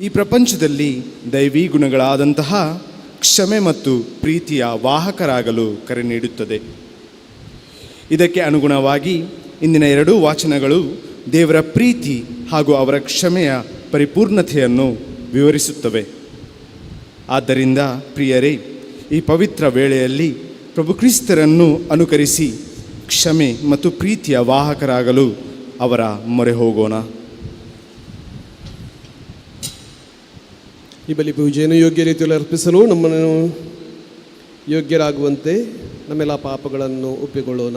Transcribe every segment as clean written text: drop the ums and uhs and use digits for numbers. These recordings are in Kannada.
ಈ ಪ್ರಪಂಚದಲ್ಲಿ ದೈವಿ ಗುಣಗಳಾದಂತಹ ಕ್ಷಮೆ ಮತ್ತು ಪ್ರೀತಿಯ ವಾಹಕರಾಗಲು ಕರೆ ನೀಡುತ್ತದೆ. ಇದಕ್ಕೆ ಅನುಗುಣವಾಗಿ ಇಂದಿನ ಎರಡೂ ವಾಚನಗಳು ದೇವರ ಪ್ರೀತಿ ಹಾಗೂ ಅವರ ಕ್ಷಮೆಯ ಪರಿಪೂರ್ಣತೆಯನ್ನು ವಿವರಿಸುತ್ತವೆ. ಆದ್ದರಿಂದ ಪ್ರಿಯರೇ, ಈ ಪವಿತ್ರ ವೇಳೆಯಲ್ಲಿ ಪ್ರಭು ಕ್ರಿಸ್ತರನ್ನು ಅನುಕರಿಸಿ ಕ್ಷಮೆ ಮತ್ತು ಪ್ರೀತಿಯ ವಾಹಕರಾಗಲು ಅವರ ಮೊರೆ ಹೋಗೋಣ. ಈ ಬಲಿ ಪೂಜೆಯನ್ನು ಯೋಗ್ಯ ರೀತಿಯಲ್ಲಿ ಅರ್ಪಿಸಲು ನಮ್ಮನ್ನು ಯೋಗ್ಯರಾಗುವಂತೆ ನಮ್ಮೆಲ್ಲ ಪಾಪಗಳನ್ನು ಒಪ್ಪಿಕೊಳ್ಳೋಣ.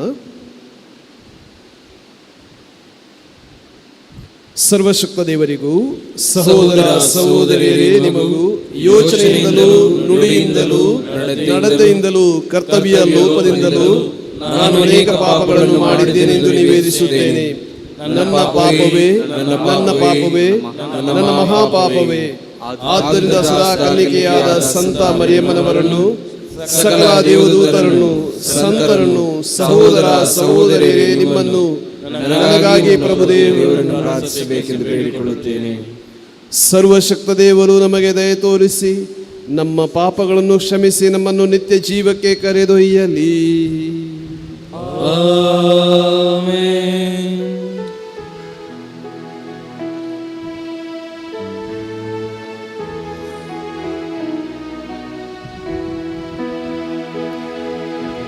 ಸರ್ವಶಕ್ತ ದೇವರಿಗೂ ಸಹೋದರ ಸಹೋದರಿಯರೇ ನಿಮಗೂ ಯೋಚನೆಯಿಂದಲೂ ನುಡಿಯಿಂದಲೂ ನಡತೆಯಿಂದಲೂ ಕರ್ತವ್ಯ ಲೋಪದಿಂದಲೂ ನಾನು ಅನೇಕ ಪಾಪಗಳನ್ನು ಮಾಡಿದ್ದೇನೆಂದು ನಿವೇದಿಸುತ್ತೇನೆ. ನನ್ನ ಪಾಪವೇ ನನ್ನ ಮಹಾಪಾಪವೇ. ಆದ್ದರಿಂದ ಸದಾ ಕನ್ನಿಕೆಯಾದ ಸಂತ ಮರಿಯಮ್ಮನವರನ್ನು, ಸಕಲ ದೇವದೂತರನ್ನು, ಸಂತರನ್ನು, ಸಹೋದರ ಸಹೋದರಿಯರೇ ನಿಮ್ಮನ್ನು ನನಗಾಗಿ ಪ್ರಭುದೇವರನ್ನು ಪ್ರಾರ್ಥಿಸಬೇಕೆಂದು ಬೇಡಿಕೊಳ್ಳುತ್ತೇನೆ. ಸರ್ವಶಕ್ತ ದೇವರು ನಮಗೆ ದಯೆ ತೋರಿಸಿ ನಮ್ಮ ಪಾಪಗಳನ್ನು ಕ್ಷಮಿಸಿ ನಮ್ಮನ್ನು ನಿತ್ಯ ಜೀವಕ್ಕೆ ಕರೆದೊಯ್ಯಲಿ. ಆಮೆನ್.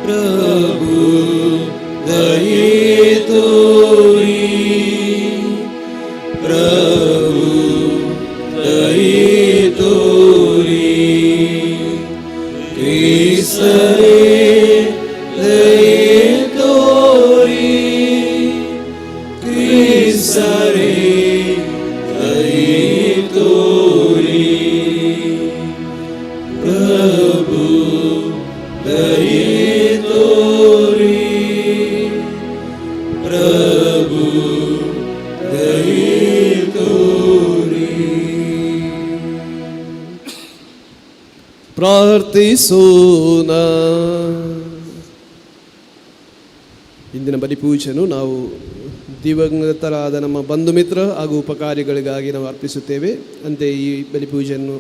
ಪ್ರಭು ದಯೆ ತೋರಿ, ಪ್ರಭು ದಯೆ ತೋರಿ, ಕ್ರಿಸ್ತರೇ ದಯೆ ತೋರಿ, ಕ್ರಿಸ್ತರೇ ದಯೆ ತೋರಿ, ಪ್ರಭು ದಯೆ ತೋರಿ, ಪ್ರಭು ದಯೆ ತೋರಿ. ಪ್ರಾರ್ಥಿಸೋಣ. ಇಂದಿನ ಬಲಿಪೂಜೆಯನ್ನು ನಾವು ದಿವಂಗತರಾದ ನಮ್ಮ ಬಂಧು ಮಿತ್ರ ಹಾಗೂ ಉಪಕಾರಿಗಳಿಗಾಗಿ ನಾವು ಅರ್ಪಿಸುತ್ತೇವೆ. ಅಂತೆಯೇ ಈ ಬಲಿಪೂಜೆಯನ್ನು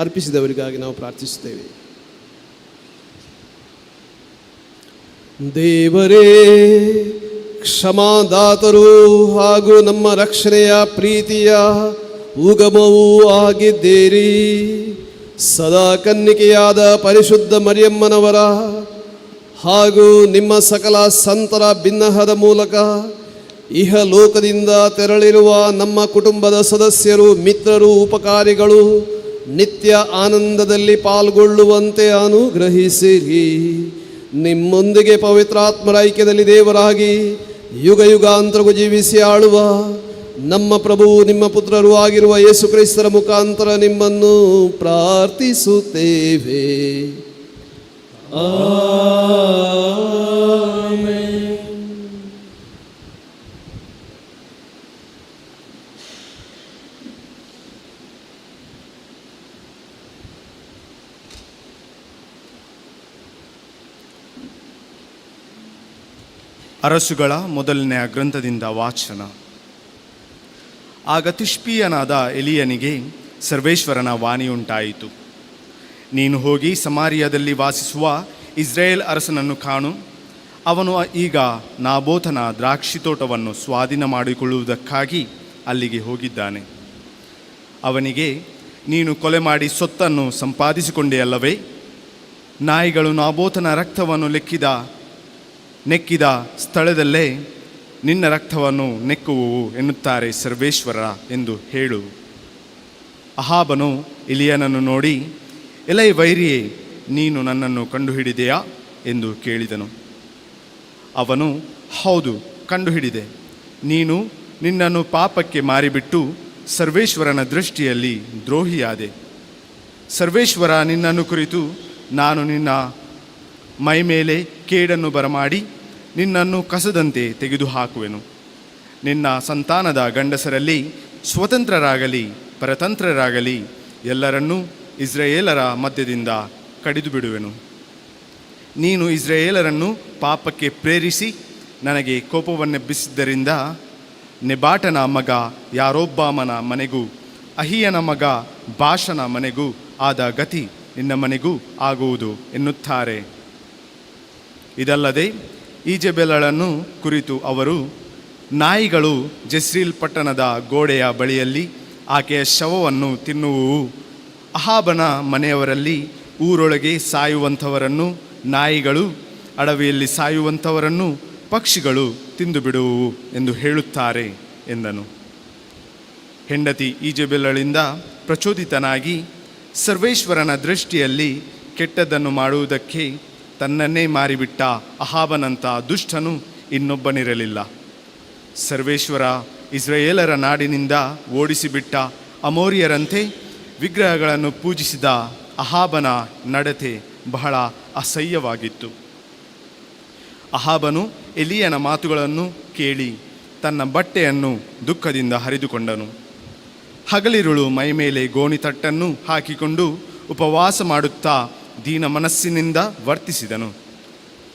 ಅರ್ಪಿಸಿದವರಿಗಾಗಿ ನಾವು ಪ್ರಾರ್ಥಿಸುತ್ತೇವೆ. ದೇವರೇ, ಕ್ಷಮಾದಾತರು ಹಾಗೂ ನಮ್ಮ ರಕ್ಷಣೆಯ ಪ್ರೀತಿಯ ಉಗಮವೂ ಆಗಿದ್ದೀರಿ. ಸದಾ ಕನ್ನಿಕೆಯಾದ ಪರಿಶುದ್ಧ ಮರಿಯಮ್ಮನವರ ಹಾಗೂ ನಿಮ್ಮ ಸಕಲ ಸಂತರ ಬಿನ್ನಹದ ಮೂಲಕ ಇಹಲೋಕದಿಂದ ತೆರಳಿರುವ ನಮ್ಮ ಕುಟುಂಬದ ಸದಸ್ಯರು, ಮಿತ್ರರು, ಉಪಕಾರಿಗಳು ನಿತ್ಯ ಆನಂದದಲ್ಲಿ ಪಾಲ್ಗೊಳ್ಳುವಂತೆ ಅನುಗ್ರಹಿಸಿರಿ. ನಿಮ್ಮೊಂದಿಗೆ ಪವಿತ್ರಾತ್ಮರ ಐಕ್ಯದಲ್ಲಿ ದೇವರಾಗಿ ಯುಗ ಯುಗಾಂತರಗೂ ಜೀವಿಸಿ ಆಳುವ ನಮ್ಮ ಪ್ರಭುವು ನಿಮ್ಮ ಪುತ್ರರು ಆಗಿರುವ ಯೇಸು ಕ್ರಿಸ್ತರ ಮುಖಾಂತರ ನಿಮ್ಮನ್ನು ಪ್ರಾರ್ಥಿಸುತ್ತೇವೆ. ಆಮೆನ್. ಅರಸುಗಳ ಮೊದಲನೆಯ ಗ್ರಂಥದಿಂದ ವಾಚನ. ಆಗ ತಿಷ್ಬೀಯನಾದ ಎಲಿಯನಿಗೆ ಸರ್ವೇಶ್ವರನ ವಾಣಿಯುಂಟಾಯಿತು. ನೀನು ಹೋಗಿ ಸಮಾರಿಯಾದಲ್ಲಿ ವಾಸಿಸುವ ಇಸ್ರಾಯೇಲ್ ಅರಸನನ್ನು ಕಾಣು. ಅವನು ಈಗ ನಾಬೋತನ ದ್ರಾಕ್ಷಿ ತೋಟವನ್ನು ಸ್ವಾಧೀನ ಮಾಡಿಕೊಳ್ಳುವುದಕ್ಕಾಗಿ ಅಲ್ಲಿಗೆ ಹೋಗಿದ್ದಾನೆ. ಅವನಿಗೆ, ನೀನು ಕೊಲೆ ಮಾಡಿ ಸೊತ್ತನ್ನು ಸಂಪಾದಿಸಿಕೊಂಡೆಯಲ್ಲವೇ? ನಾಯಿಗಳು ನಾಬೋತನ ರಕ್ತವನ್ನು ನೆಕ್ಕಿದ ಸ್ಥಳದಲ್ಲೇ ನಿನ್ನ ರಕ್ತವನ್ನು ನೆಕ್ಕುವುವು ಎನ್ನುತ್ತಾರೆ ಸರ್ವೇಶ್ವರ ಎಂದು ಹೇಳು. ಅಹಾಬನು ಎಲಿಯನನ್ನು ನೋಡಿ, ಎಲೈ ವೈರಿಯೇ, ನೀನು ನನ್ನನ್ನು ಕಂಡುಹಿಡಿದೆಯಾ ಎಂದು ಕೇಳಿದನು. ಅವನು, ಹೌದು, ಕಂಡುಹಿಡಿದೆ. ನೀನು ನಿನ್ನನ್ನು ಪಾಪಕ್ಕೆ ಮಾರಿಬಿಟ್ಟು ಸರ್ವೇಶ್ವರನ ದೃಷ್ಟಿಯಲ್ಲಿ ದ್ರೋಹಿಯಾದೆ. ಸರ್ವೇಶ್ವರ ನಿನ್ನನ್ನು ಕುರಿತು, ನಾನು ನಿನ್ನ ಮೈ ಮೇಲೆ ಕೇಡನ್ನು ಬರಮಾಡಿ ನಿನ್ನನ್ನು ಕಸದಂತೆ ತೆಗೆದುಹಾಕುವೆನು. ನಿನ್ನ ಸಂತಾನದ ಗಂಡಸರಲ್ಲಿ ಸ್ವತಂತ್ರರಾಗಲಿ ಪರತಂತ್ರರಾಗಲಿ ಎಲ್ಲರನ್ನೂ ಇಸ್ರಾಯೇಲರ ಮಧ್ಯದಿಂದ ಕಡಿದು ಬಿಡುವೆನು. ನೀನು ಇಸ್ರಾಯೇಲರನ್ನು ಪಾಪಕ್ಕೆ ಪ್ರೇರಿಸಿ ನನಗೆ ಕೋಪವನ್ನೆಬ್ಬಿಸಿದ್ದರಿಂದ ನೆಬಾಟನ ಮಗ ಯಾರೊಬ್ಬಾಮನ ಮನೆಗೂ ಅಹಿಯನ ಮಗ ಬಾಷನ ಮನೆಗೂ ಆದ ಗತಿ ನಿನ್ನ ಮನೆಗೂ ಆಗುವುದು ಎನ್ನುತ್ತಾರೆ. ಇದಲ್ಲದೆ ಈಜೆಬೆಲಳನ್ನು ಕುರಿತು ಅವರು, ನಾಯಿಗಳು ಜೆಸ್ರೀಲ್ ಪಟ್ಟಣದ ಗೋಡೆಯ ಬಳಿಯಲ್ಲಿ ಆಕೆಯ ಶವವನ್ನು ತಿನ್ನುವುವು, ಅಹಾಬನ ಮನೆಯವರಲ್ಲಿ ಊರೊಳಗೆ ಸಾಯುವಂಥವರನ್ನು ನಾಯಿಗಳು, ಅಡವಿಯಲ್ಲಿ ಸಾಯುವಂಥವರನ್ನು ಪಕ್ಷಿಗಳು ತಿಂದು ಬಿಡುವುವು ಎಂದು ಹೇಳುತ್ತಾರೆ ಎಂದನು. ಹೆಂಡತಿ ಈಜೆಬೆಲಳಿಂದ ಪ್ರಚೋದಿತನಾಗಿ ಸರ್ವೇಶ್ವರನ ದೃಷ್ಟಿಯಲ್ಲಿ ಕೆಟ್ಟದ್ದನ್ನು ಮಾಡುವುದಕ್ಕೆ ತನ್ನನ್ನೇ ಮಾರಿಬಿಟ್ಟ ಅಹಾಬನಂಥ ದುಷ್ಟನು ಇನ್ನೊಬ್ಬನಿರಲಿಲ್ಲ. ಸರ್ವೇಶ್ವರ ಇಸ್ರಾಯೇಲರ ನಾಡಿನಿಂದ ಓಡಿಸಿಬಿಟ್ಟ ಅಮೋರಿಯರಂತೆ ವಿಗ್ರಹಗಳನ್ನು ಪೂಜಿಸಿದ ಅಹಾಬನ ನಡತೆ ಬಹಳ ಅಸಹ್ಯವಾಗಿತ್ತು. ಅಹಾಬನು ಎಲಿಯನ ಮಾತುಗಳನ್ನು ಕೇಳಿ ತನ್ನ ಬಟ್ಟೆಯನ್ನು ದುಃಖದಿಂದ ಹರಿದುಕೊಂಡನು. ಹಗಲಿರುಳು ಮೈಮೇಲೆ ಗೋಣಿತಟ್ಟನ್ನು ಹಾಕಿಕೊಂಡು ಉಪವಾಸ ಮಾಡುತ್ತಾ ದೀನ ಮನಸ್ಸಿನಿಂದ ವರ್ತಿಸಿದನು.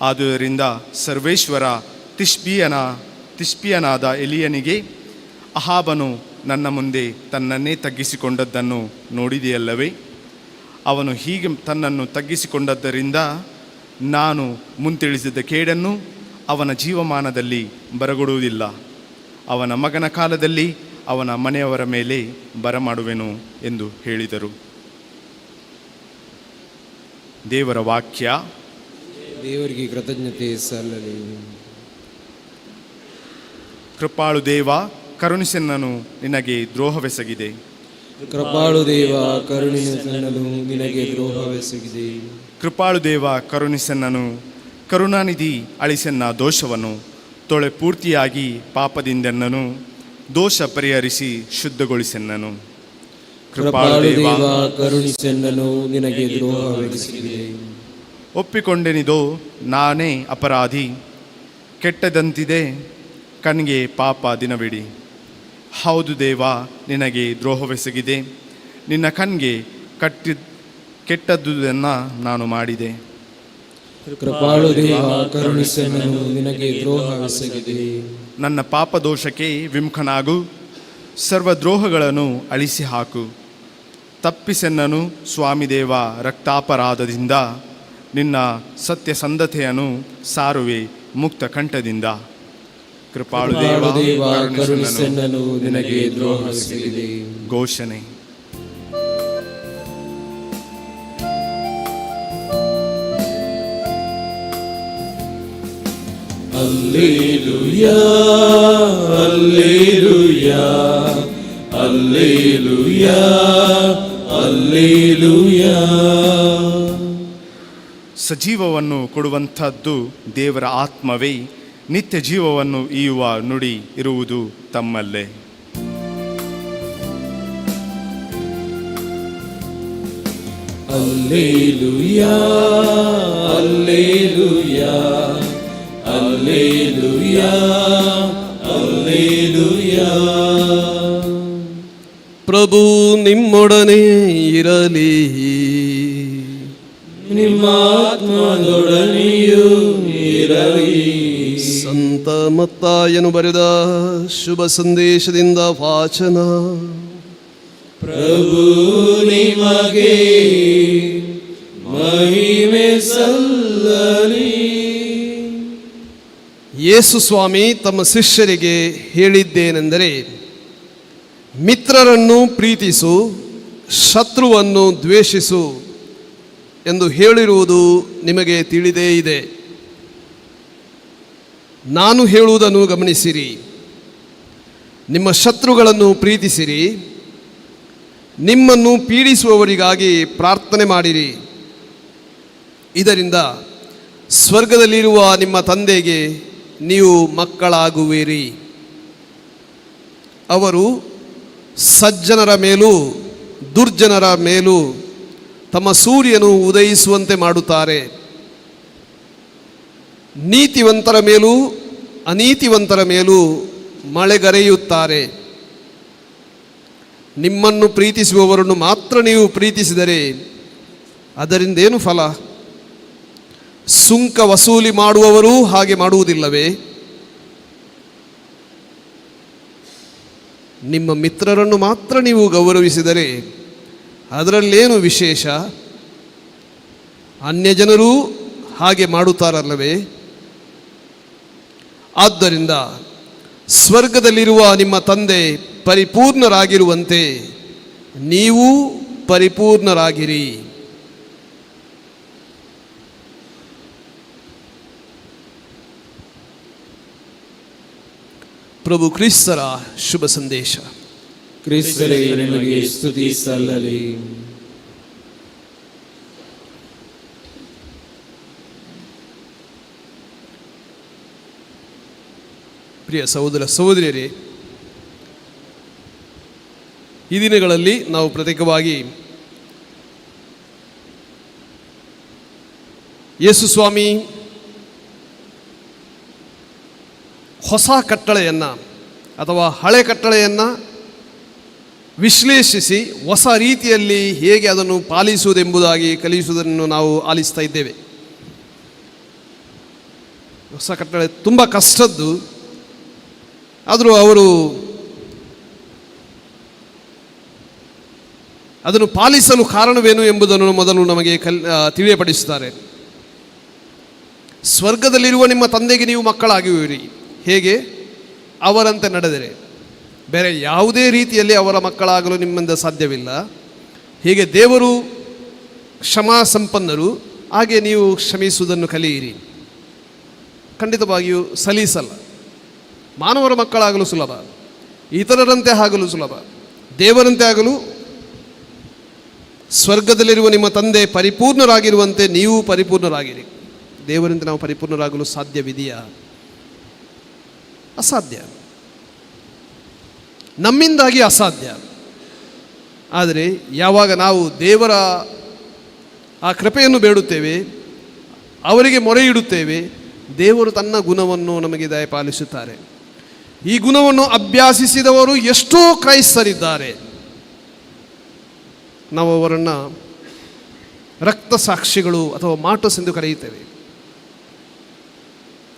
ಆದುದರಿಂದ ಸರ್ವೇಶ್ವರ ತಿಷ್ಬಿಯನಾದ ಎಲಿಯನಿಗೆ, ಅಹಾಬನು ನನ್ನ ಮುಂದೆ ತನ್ನನ್ನೇ ತಗ್ಗಿಸಿಕೊಂಡದ್ದನ್ನು ನೋಡಿದೆಯಲ್ಲವೇ? ಅವನು ಹೀಗೆ ತನ್ನನ್ನು ತಗ್ಗಿಸಿಕೊಂಡದ್ದರಿಂದ ನಾನು ಮುಂತಿಳಿಸಿದ ಕೇಡನ್ನು ಅವನ ಜೀವಮಾನದಲ್ಲಿ ಬರಗೊಡುವುದಿಲ್ಲ. ಅವನ ಮಗನ ಕಾಲದಲ್ಲಿ ಅವನ ಮನೆಯವರ ಮೇಲೆ ಬರಮಾಡುವೆನು ಎಂದು ಹೇಳಿದರು. ದೇವರ ವಾಕ್ಯ. ದೇವರಿಗೆ ಕೃತಜ್ಞತೆ ಸಲ್ಲಲಿ. ಕೃಪಾಳು ದೇವ, ಕರುಣಿಸೆನ್ನನು ನಿನಗೆ ದ್ರೋಹವೆಸಗಿದೆ. ಕೃಪಾಳು ದೇವ, ಕರುಣಿಸೆನ್ನನು ನಿನಗೆ ದ್ರೋಹವೆಸಗಿದೆ. ಕೃಪಾಳು ದೇವ, ಕರುಣಿಸೆನ್ನನು, ಕರುಣಾನಿಧಿ ಅಳಿಸೆನ್ನ ದೋಷವನ್ನು ತೊಳೆ ಪೂರ್ತಿಯಾಗಿ ಪಾಪದಿಂದೆನ್ನನು ದೋಷ ಪರಿಹರಿಸಿ ಶುದ್ಧಗೊಳಿಸೆನ್ನನು. ಕೃಪಾಳು ದೇವ, ಕರುಣಿಸೆನ್ನನು ನಿನಗೆ ದ್ರೋಹವೆಸಗಿದೆ. ಒಪ್ಪಿಕೊಂಡೆನಿದೋ ನಾನೇ ಅಪರಾಧಿ, ಕೆಟ್ಟದಂತಿದೆ ಕಣ್ಗೆ ಪಾಪ ದಿನವಿಡಿ. ಹೌದು ದೇವ, ನಿನಗೆ ದ್ರೋಹವೆಸಗಿದೆ, ನಿನ್ನ ಕಣ್ಗೆ ಕೆಟ್ಟದ್ದುದನ್ನು ನಾನು ಮಾಡಿದೆ. ಕೃಪಾಳು ದೇವ, ಕರುಣಿಸೆನ್ನನು ನಿನಗೆ ದ್ರೋಹವೆಸಗಿದೆ. ನನ್ನ ಪಾಪದೋಷಕ್ಕೆ ವಿಮುಖನಾಗು, ಸರ್ವದ್ರೋಹಗಳನ್ನು ಅಳಿಸಿ ಹಾಕು. ತಪ್ಪಿಸೆನ್ನನು ಸ್ವಾಮಿದೇವ, ರಕ್ತಾಪರಾಧದಿಂದ ನಿನ್ನ ಸತ್ಯಸಂಧತೆಯನ್ನು ಸಾರುವೆ ಮುಕ್ತ ಕಂಠದಿಂದ. ಕೃಪಾಳು ದೇವ, ಕರುಣಿಸೆನ್ನನು ನಿನಗೆ ದ್ರೋಹವೆಸಗಿದೆ. ಘೋಷಣೆ. Alleluia, Alleluia, Alleluia, Alleluia. ಸಜೀವವನ್ನು ಕೊಡುವಂಥದ್ದು ದೇವರ ಆತ್ಮವೇ, ನಿತ್ಯ ಜೀವವನ್ನು ಈಯುವ ನುಡಿ ಇರುವುದು ತಮ್ಮಲ್ಲೇ. Alleluia, Alleluia, Alleluia, Alleluia. ಪ್ರಭು ನಿಮ್ಮೊಡನೆ ಇರಲಿ, ನಿಮ್ಮ ಆತ್ಮದೊಡನೆಯೂ ಇರಲಿ. ಸಂತ ಮತ್ತಾಯನು ಬರೆದ ಶುಭ ಸಂದೇಶದಿಂದ ವಾಚನ. ಪ್ರಭು ನಿಮಗೆ ಮಹಿಮೆ ಸಲ್ಲಲಿ. ಯೇಸು ಸ್ವಾಮಿ ತಮ್ಮ ಶಿಷ್ಯರಿಗೆ ಹೇಳಿದ್ದೇನೆಂದರೆ, ಮಿತ್ರರನ್ನು ಪ್ರೀತಿಸು, ಶತ್ರುವನ್ನು ದ್ವೇಷಿಸು ಎಂದು ಹೇಳಿರುವುದು ನಿಮಗೆ ತಿಳಿದೇ ಇದೆ. ನಾನು ಹೇಳುವುದನ್ನು ಗಮನಿಸಿರಿ. ನಿಮ್ಮ ಶತ್ರುಗಳನ್ನು ಪ್ರೀತಿಸಿರಿ, ನಿಮ್ಮನ್ನು ಪೀಡಿಸುವವರಿಗಾಗಿ ಪ್ರಾರ್ಥನೆ ಮಾಡಿರಿ. ಇದರಿಂದ ಸ್ವರ್ಗದಲ್ಲಿರುವ ನಿಮ್ಮ ತಂದೆಗೆ ನೀವು ಮಕ್ಕಳಾಗುವಿರಿ. ಅವರು ಸಜ್ಜನರ ಮೇಲೂ ದುರ್ಜನರ ಮೇಲೂ ತಮ್ಮ ಸೂರ್ಯನು ಉದಯಿಸುವಂತೆ ಮಾಡುತ್ತಾರೆ. ನೀತಿವಂತರ ಮೇಲೂ ಅನೀತಿವಂತರ ಮೇಲೂ ಮಳೆಗರೆಯುತ್ತಾರೆ. ನಿಮ್ಮನ್ನು ಪ್ರೀತಿಸುವವರನ್ನು ಮಾತ್ರ ನೀವು ಪ್ರೀತಿಸಿದರೆ ಅದರಿಂದೇನು ಫಲ? ಸುಂಕ ವಸೂಲಿ ಮಾಡುವವರೂ ಹಾಗೆ ಮಾಡುವುದಿಲ್ಲವೇ? ನಿಮ್ಮ ಮಿತ್ರರನ್ನು ಮಾತ್ರ ನೀವು ಗೌರವಿಸಿದರೆ ಅದರಲ್ಲೇನು ವಿಶೇಷ? ಅನ್ಯಜನರೂ ಹಾಗೆ ಮಾಡುತ್ತಾರಲ್ಲವೇ? ಆದ್ದರಿಂದ ಸ್ವರ್ಗದಲ್ಲಿರುವ ನಿಮ್ಮ ತಂದೆ ಪರಿಪೂರ್ಣರಾಗಿರುವಂತೆ ನೀವು ಪರಿಪೂರ್ಣರಾಗಿರಿ. ಪ್ರಭು ಕ್ರಿಸ್ತರ ಶುಭ ಸಂದೇಶ. ಕ್ರಿಸ್ತರೇ, ನಿಮಗೆ ಸ್ತುತಿ ಸಲ್ಲಲಿ. ಪ್ರಿಯ ಸಹೋದರ ಸಹೋದರಿಯರೇ, ಈ ದಿನಗಳಲ್ಲಿ ನಾವು ಪ್ರತ್ಯೇಕವಾಗಿ ಯೇಸು ಸ್ವಾಮಿ ಹೊಸ ಕಟ್ಟಳೆಯನ್ನು ಅಥವಾ ಹಳೆ ಕಟ್ಟಳೆಯನ್ನು ವಿಶ್ಲೇಷಿಸಿ ಹೊಸ ರೀತಿಯಲ್ಲಿ ಹೇಗೆ ಅದನ್ನು ಪಾಲಿಸುವುದೆಂಬುದಾಗಿ ಕಲಿಸುವುದನ್ನು ನಾವು ಆಲಿಸ್ತಾ ಇದ್ದೇವೆ. ಹೊಸ ಕಟ್ಟಳೆ ತುಂಬ ಕಷ್ಟದ್ದು, ಆದರೂ ಅವರು ಅದನ್ನು ಪಾಲಿಸಲು ಕಾರಣವೇನು ಎಂಬುದನ್ನು ಮೊದಲು ನಮಗೆ ತಿಳಿಯಪಡಿಸುತ್ತಾರೆ. ಸ್ವರ್ಗದಲ್ಲಿರುವ ನಿಮ್ಮ ತಂದೆಗೆ ನೀವು ಮಕ್ಕಳಾಗುವಿರಿ. ಹೇಗೆ? ಅವರಂತೆ ನಡೆದರೆ. ಬೇರೆ ಯಾವುದೇ ರೀತಿಯಲ್ಲಿ ಅವರ ಮಕ್ಕಳಾಗಲು ನಿಮ್ಮಿಂದ ಸಾಧ್ಯವಿಲ್ಲ. ಹೀಗೆ ದೇವರು ಕ್ಷಮಾ ಸಂಪನ್ನರು, ಹಾಗೆ ನೀವು ಕ್ಷಮಿಸುವುದನ್ನು ಕಲಿಯಿರಿ. ಖಂಡಿತವಾಗಿಯೂ ಸಲೀಸಲ್ಲ. ಮಾನವರ ಮಕ್ಕಳಾಗಲು ಸುಲಭ, ಇತರರಂತೆ ಆಗಲು ಸುಲಭ, ದೇವರಂತೆ ಆಗಲು. ಸ್ವರ್ಗದಲ್ಲಿರುವ ನಿಮ್ಮ ತಂದೆ ಪರಿಪೂರ್ಣರಾಗಿರುವಂತೆ ನೀವು ಪರಿಪೂರ್ಣರಾಗಿರಿ. ದೇವರಂತೆ ನಾವು ಪರಿಪೂರ್ಣರಾಗಲು ಸಾಧ್ಯವಿದೆಯಾ? ಅಸಾಧ್ಯ. ನಮ್ಮಿಂದಾಗಿ ಅಸಾಧ್ಯ. ಆದರೆ ಯಾವಾಗ ನಾವು ದೇವರ ಆ ಕೃಪೆಯನ್ನು ಬೇಡುತ್ತೇವೆ, ಅವರಿಗೆ ಮೊರೆ ಇಡುತ್ತೇವೆ, ದೇವರು ತನ್ನ ಗುಣವನ್ನು ನಮಗೆ ದಯಪಾಲಿಸುತ್ತಾರೆ. ಈ ಗುಣವನ್ನು ಅಭ್ಯಾಸಿಸಿದವರು ಎಷ್ಟೋ ಕ್ರೈಸ್ತರಿದ್ದಾರೆ. ನಾವು ಅವರನ್ನು ರಕ್ತ ಸಾಕ್ಷಿಗಳು ಅಥವಾ ಮಾರ್ಟರ್ಸ್ ಎಂದು ಕರೆಯುತ್ತೇವೆ.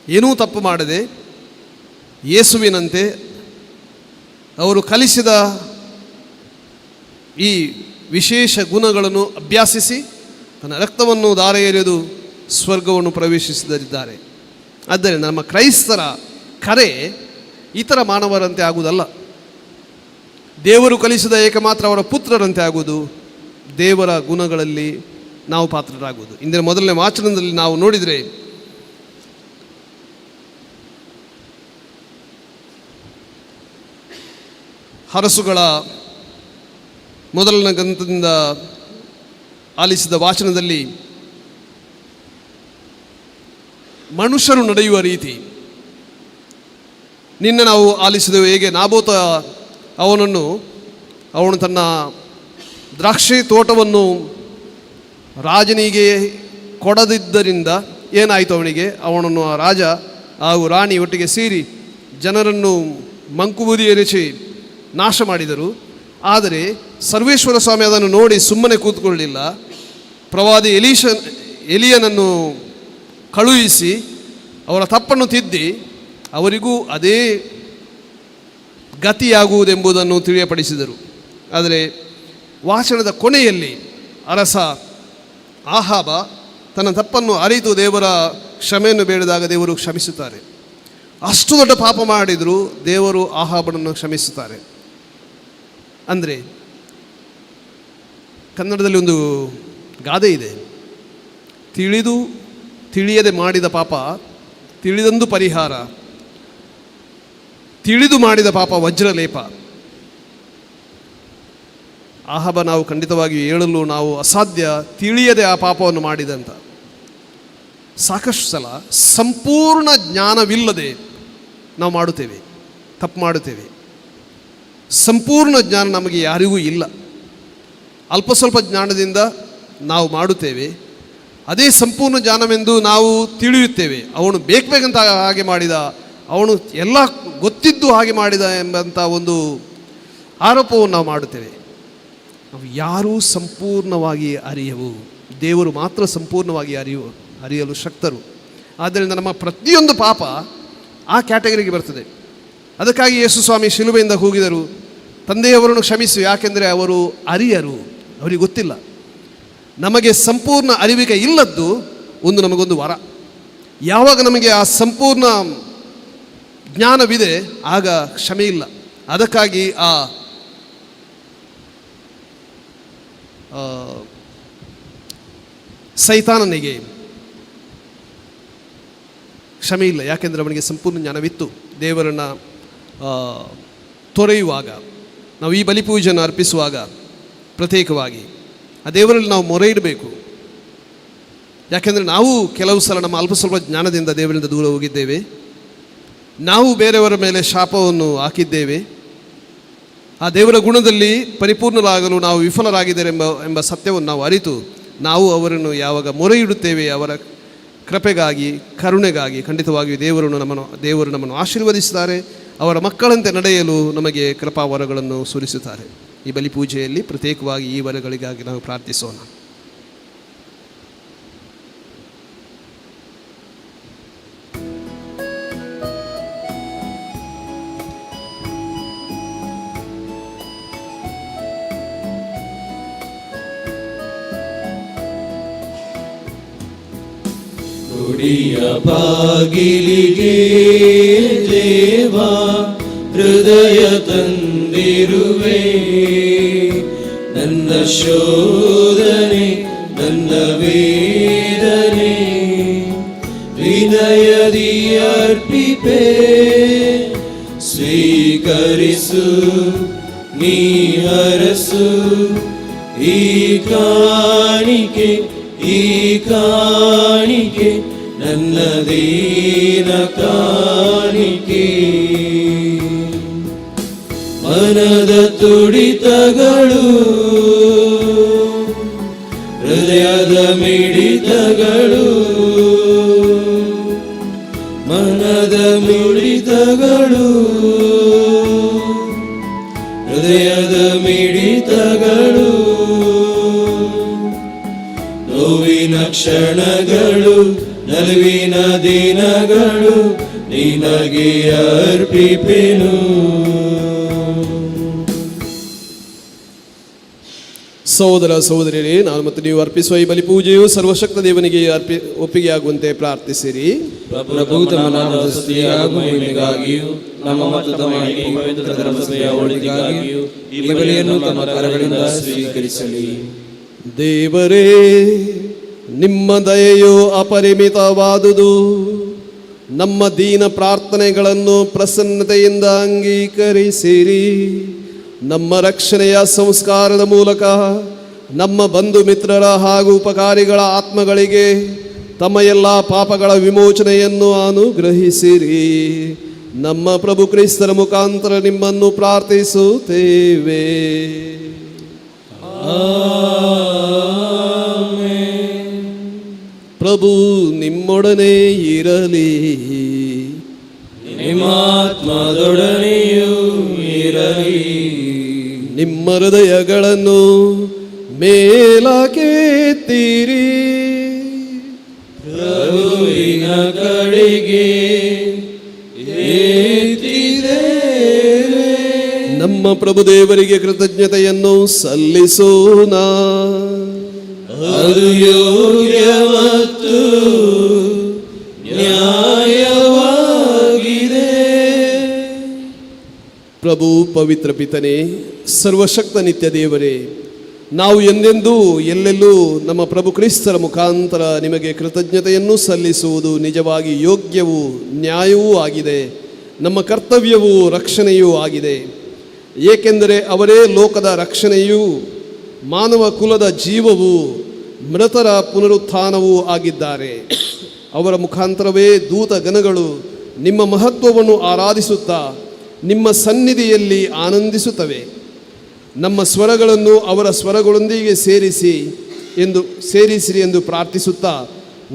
ಏನೂ ತಪ್ಪು ಮಾಡದೆ ಯೇಸುವಿನಂತೆ ಅವರು ಕಲಿಸಿದ ಈ ವಿಶೇಷ ಗುಣಗಳನ್ನು ಅಭ್ಯಾಸಿಸಿ ತನ್ನ ರಕ್ತವನ್ನು ಧಾರೆ ಎರೆದು ಸ್ವರ್ಗವನ್ನು ಪ್ರವೇಶಿಸಿದರಿದ್ದಾರೆ. ಆದ್ದರಿಂದ ನಮ್ಮ ಕ್ರೈಸ್ತರ ಕರೆ ಇತರ ಮಾನವರಂತೆ ಆಗುವುದಲ್ಲ, ದೇವರು ಕಲಿಸಿದ ಏಕಮಾತ್ರ ಅವರ ಪುತ್ರರಂತೆ ಆಗುವುದು, ದೇವರ ಗುಣಗಳಲ್ಲಿ ನಾವು ಪಾತ್ರರಾಗುವುದು. ಇಂದಿನ ಮೊದಲನೇ ವಾಚನದಲ್ಲಿ ನಾವು ನೋಡಿದರೆ ಹರಸುಗಳ ಮೊದಲನೇ ಗ್ರಂಥದಿಂದ ಆಲಿಸಿದ ವಾಚನದಲ್ಲಿ ಮನುಷ್ಯರು ನಡೆಯುವ ರೀತಿ ನಿನ್ನೆ ನಾವು ಆಲಿಸಿದೆವು. ಹೇಗೆ ನಾಬೋತ ಅವನು ತನ್ನ ದ್ರಾಕ್ಷಿ ತೋಟವನ್ನು ರಾಜನಿಗೆ ಕೊಡದಿದ್ದರಿಂದ ಏನಾಯಿತು, ಅವನನ್ನು ಆ ರಾಜ ಹಾಗೂ ರಾಣಿ ಒಟ್ಟಿಗೆ ಸೇರಿ ಜನರನ್ನು ಮಂಕುಬೂದಿ ಎರಚಿ ನಾಶ ಮಾಡಿದರು. ಆದರೆ ಸರ್ವೇಶ್ವರ ಸ್ವಾಮಿ ಅದನ್ನು ನೋಡಿ ಸುಮ್ಮನೆ ಕೂತ್ಕೊಳ್ಳಲಿಲ್ಲ. ಪ್ರವಾದಿ ಎಲಿಯನನ್ನು ಕಳುಹಿಸಿ ಅವರ ತಪ್ಪನ್ನು ತಿದ್ದಿ ಅವರಿಗೂ ಅದೇ ಗತಿಯಾಗುವುದೆಂಬುದನ್ನು ತಿಳಿಯಪಡಿಸಿದರು. ಆದರೆ ವಾಚನದ ಕೊನೆಯಲ್ಲಿ ಅರಸ ಆಹಾಬ ತನ್ನ ತಪ್ಪನ್ನು ಅರಿತು ದೇವರ ಕ್ಷಮೆಯನ್ನು ಬೇಡಿದಾಗ ದೇವರು ಕ್ಷಮಿಸುತ್ತಾರೆ. ಅಷ್ಟು ದೊಡ್ಡ ಪಾಪ ಮಾಡಿದರೂ ದೇವರು ಆಹಾಬನನ್ನು ಕ್ಷಮಿಸುತ್ತಾರೆ. ಅಂದರೆ ಕನ್ನಡದಲ್ಲಿ ಒಂದು ಗಾದೆ ಇದೆ, ತಿಳಿಯದೆ ಮಾಡಿದ ಪಾಪ ತಿಳಿದಂದು ಪರಿಹಾರ, ತಿಳಿದು ಮಾಡಿದ ಪಾಪ ವಜ್ರಲೇಪ. ಆಹಾಬ ನಾವು ಖಂಡಿತವಾಗಿ ಹೇಳಲು ನಾವು ಅಸಾಧ್ಯ, ತಿಳಿಯದೆ ಆ ಪಾಪವನ್ನು ಮಾಡಿದಂತ. ಸಾಕಷ್ಟು ಸಲ ಸಂಪೂರ್ಣ ಜ್ಞಾನವಿಲ್ಲದೆ ನಾವು ಮಾಡುತ್ತೇವೆ, ತಪ್ಪು ಮಾಡುತ್ತೇವೆ. ಸಂಪೂರ್ಣ ಜ್ಞಾನ ನಮಗೆ ಯಾರಿಗೂ ಇಲ್ಲ. ಅಲ್ಪ ಸ್ವಲ್ಪ ಜ್ಞಾನದಿಂದ ನಾವು ಮಾಡುತ್ತೇವೆ. ಅದೇ ಸಂಪೂರ್ಣ ಜ್ಞಾನವೆಂದು ನಾವು ತಿಳಿಯುತ್ತೇವೆ. ಅವನು ಬೇಕಂತ ಹಾಗೆ ಮಾಡಿದ, ಅವನು ಎಲ್ಲ ಗೊತ್ತಿದ್ದು ಹಾಗೆ ಮಾಡಿದ ಎಂಬಂಥ ಒಂದು ಆರೋಪವನ್ನು ನಾವು ಮಾಡುತ್ತೇವೆ. ನಾವು ಯಾರೂ ಸಂಪೂರ್ಣವಾಗಿ ಅರಿಯವು, ದೇವರು ಮಾತ್ರ ಸಂಪೂರ್ಣವಾಗಿ ಅರಿಯಲು ಶಕ್ತರು. ಆದ್ದರಿಂದ ನಮ್ಮ ಪ್ರತಿಯೊಂದು ಪಾಪ ಆ ಕ್ಯಾಟಗರಿಗೆ ಬರ್ತದೆ. ಅದಕ್ಕಾಗಿ ಯೇಸು ಸ್ವಾಮಿ ಶಿಲುಬೆಯಿಂದ ಕೂಗಿದರು, ತಂದೆಯವರನ್ನು ಕ್ಷಮಿಸು, ಯಾಕೆಂದರೆ ಅವರು ಅರಿಯರು, ಅವರಿಗೆ ಗೊತ್ತಿಲ್ಲ. ನಮಗೆ ಸಂಪೂರ್ಣ ಅರಿವಿಗೆ ಇಲ್ಲದ್ದು ಒಂದು ನಮಗೊಂದು ವರ. ಯಾವಾಗ ನಮಗೆ ಆ ಸಂಪೂರ್ಣ ಜ್ಞಾನವಿದೆ ಆಗ ಕ್ಷಮೆ ಇಲ್ಲ. ಅದಕ್ಕಾಗಿ ಆ ಸೈತಾನನಿಗೆ ಕ್ಷಮೆ ಇಲ್ಲ, ಯಾಕೆಂದರೆ ಅವನಿಗೆ ಸಂಪೂರ್ಣ ಜ್ಞಾನವಿತ್ತು. ದೇವರನ್ನು ತೊರೆಯುವಾಗ, ನಾವು ಈ ಬಲಿಪೂಜೆಯನ್ನು ಅರ್ಪಿಸುವಾಗ ಪ್ರತ್ಯೇಕವಾಗಿ ಆ ದೇವರಲ್ಲಿ ನಾವು ಮೊರೆ ಇಡಬೇಕು. ಯಾಕೆಂದರೆ ನಾವು ಕೆಲವು ಸಲ ನಮ್ಮ ಅಲ್ಪ ಸ್ವಲ್ಪ ಜ್ಞಾನದಿಂದ ದೇವರಿಂದ ದೂರ ಹೋಗಿದ್ದೇವೆ. ನಾವು ಬೇರೆಯವರ ಮೇಲೆ ಶಾಪವನ್ನು ಹಾಕಿದ್ದೇವೆ. ಆ ದೇವರ ಗುಣದಲ್ಲಿ ಪರಿಪೂರ್ಣರಾಗಲು ನಾವು ವಿಫಲರಾಗಿದ್ದೇವೆ ಎಂಬ ಸತ್ಯವನ್ನು ನಾವು ಅರಿತು ನಾವು ಅವರನ್ನು ಯಾವಾಗ ಮೊರೆ ಇಡುತ್ತೇವೆ ಅವರ ಕೃಪೆಗಾಗಿ, ಕರುಣೆಗಾಗಿ, ಖಂಡಿತವಾಗಿಯೂ ದೇವರು ನಮ್ಮನ್ನು ಆಶೀರ್ವದಿಸುತ್ತಾರೆ. ಅವರ ಮಕ್ಕಳಂತೆ ನಡೆಯಲು ನಮಗೆ ಕೃಪಾವರಗಳನ್ನು ಸುರಿಸುತ್ತಾರೆ. ಈ ಬಲಿಪೂಜೆಯಲ್ಲಿ ಪ್ರತ್ಯೇಕವಾಗಿ ಈ ವರಗಳಿಗಾಗಿ ನಾವು ಪ್ರಾರ್ಥಿಸೋಣ. ಗುಡಿಯ ಬಾಗಿಲಿಗೆ ದೇವಾ ಹೃದಯ ತಂದಿರುವೆ, ನನ್ನ ಶೋಧನೆ ನನ್ನ ವೇದನೆ ವಿನಯದಿ ಅರ್ಪಿಪೆ. ಸ್ವೀಕರಿಸು ನೀ ಹರಸು ಈ ಕಾಣಿಕೆ, ಈ ಕಾಣಿಕೆ ನನ್ನ ದೀನ ಕಾಣಿಕೆ. ಮನದ ತುಡಿತಗಳು, ಹೃದಯದ ಮಿಡಿತಗಳು, ಮನದ ಮಿಡಿತಗಳು, ಹೃದಯದ ಮಿಡಿತಗಳು, ನೋವಿನ ಕ್ಷಣಗಳು, ನಲಿವಿನ ದಿನಗಳು ನಿನಗೆ ಅರ್ಪಿಪೆನು. ಸಹೋದರ ಸಹೋದರಿಯರೇ, ನಾನು ಮತ್ತು ನೀವು ಅರ್ಪಿಸುವ ಈ ಬಲಿಪೂಜೆಯು ಸರ್ವಶಕ್ತ ದೇವನಿಗೆ ಒಪ್ಪಿಗೆಯಾಗುವಂತೆ ಪ್ರಾರ್ಥಿಸಿರಿ. ಪ್ರಭು ತಮ್ಮ ನಾಮದ ಸ್ತುತಿಯಾಗೂ ಮಹಿಮೆಗಾಗಿಯೂ ನಮ್ಮ ಮತ್ತು ತಮ್ಮ ಪವಿತ್ರ ಧರ್ಮಸಭೆಯ ಒಳಿತಿಗಾಗಿಯೂ ಈ ಬಲಿಯನ್ನು ತಮ್ಮ ಕರಗಳಿಂದ ಸ್ವೀಕರಿಸಲಿ. ದೇವರೇ, ನಿಮ್ಮ ದಯೆಯು ಅಪರಿಮಿತವಾದುದು. ನಮ್ಮ ದೀನ ಪ್ರಾರ್ಥನೆಗಳನ್ನು ಪ್ರಸನ್ನತೆಯಿಂದ ಅಂಗೀಕರಿಸಿರಿ. ನಮ್ಮ ರಕ್ಷಣೆಯ ಸಂಸ್ಕಾರದ ಮೂಲಕ ನಮ್ಮ ಬಂಧು ಮಿತ್ರರ ಹಾಗೂ ಉಪಕಾರಿಗಳ ಆತ್ಮಗಳಿಗೆ ತಮ್ಮ ಎಲ್ಲ ಪಾಪಗಳ ವಿಮೋಚನೆಯನ್ನು ಅನುಗ್ರಹಿಸಿರಿ. ನಮ್ಮ ಪ್ರಭು ಕ್ರಿಸ್ತರ ಮುಖಾಂತರ ನಿಮ್ಮನ್ನು ಪ್ರಾರ್ಥಿಸುತ್ತೇವೆ. ಪ್ರಭು ನಿಮ್ಮೊಡನೆ ಇರಲಿ, ನಿಮ್ಮಾತ್ಮದೊಡನೆಯೂ ಇರಲಿ. ನಿಮ್ಮ ಹೃದಯಗಳನ್ನು ಮೇಲಕ್ಕೆತ್ತಿರಿ. ಪ್ರಭುವಿನ ಕಡೆಗೆ ಎತ್ತಿದ್ದೇವೆ. ನಮ್ಮ ಪ್ರಭು ದೇವರಿಗೆ ಕೃತಜ್ಞತೆಯನ್ನು ಸಲ್ಲಿಸೋಣ. ಅದು ಯೋಗ್ಯ ಮತ್ತು ನ್ಯಾಯವಾಗಿದೆ. ಪ್ರಭು ಪವಿತ್ರ ಪಿತನೇ, ಸರ್ವಶಕ್ತ ನಿತ್ಯ ದೇವರೇ, ನಾವು ಎಂದೆಂದೂ ಎಲ್ಲೆಲ್ಲೂ ನಮ್ಮ ಪ್ರಭು ಕ್ರಿಸ್ತರ ಮುಖಾಂತರ ನಿಮಗೆ ಕೃತಜ್ಞತೆಯನ್ನು ಸಲ್ಲಿಸುವುದು ನಿಜವಾಗಿ ಯೋಗ್ಯವೂ ನ್ಯಾಯವೂ ಆಗಿದೆ. ನಮ್ಮ ಕರ್ತವ್ಯವೂ ರಕ್ಷಣೆಯೂ ಆಗಿದೆ. ಏಕೆಂದರೆ ಅವರೇ ಲೋಕದ ರಕ್ಷಣೆಯೂ ಮಾನವ ಕುಲದ ಜೀವವೂ ಮೃತರ ಪುನರುತ್ಥಾನವೂ ಆಗಿದ್ದಾರೆ. ಅವರ ಮುಖಾಂತರವೇ ದೂತ ಗಣಗಳು ನಿಮ್ಮ ಮಹತ್ವವನ್ನು ಆರಾಧಿಸುತ್ತಾ ನಿಮ್ಮ ಸನ್ನಿಧಿಯಲ್ಲಿ ಆನಂದಿಸುತ್ತವೆ. ನಮ್ಮ ಸ್ವರಗಳನ್ನು ಅವರ ಸ್ವರಗಳೊಂದಿಗೆ ಸೇರಿಸಿರಿ ಎಂದು ಪ್ರಾರ್ಥಿಸುತ್ತಾ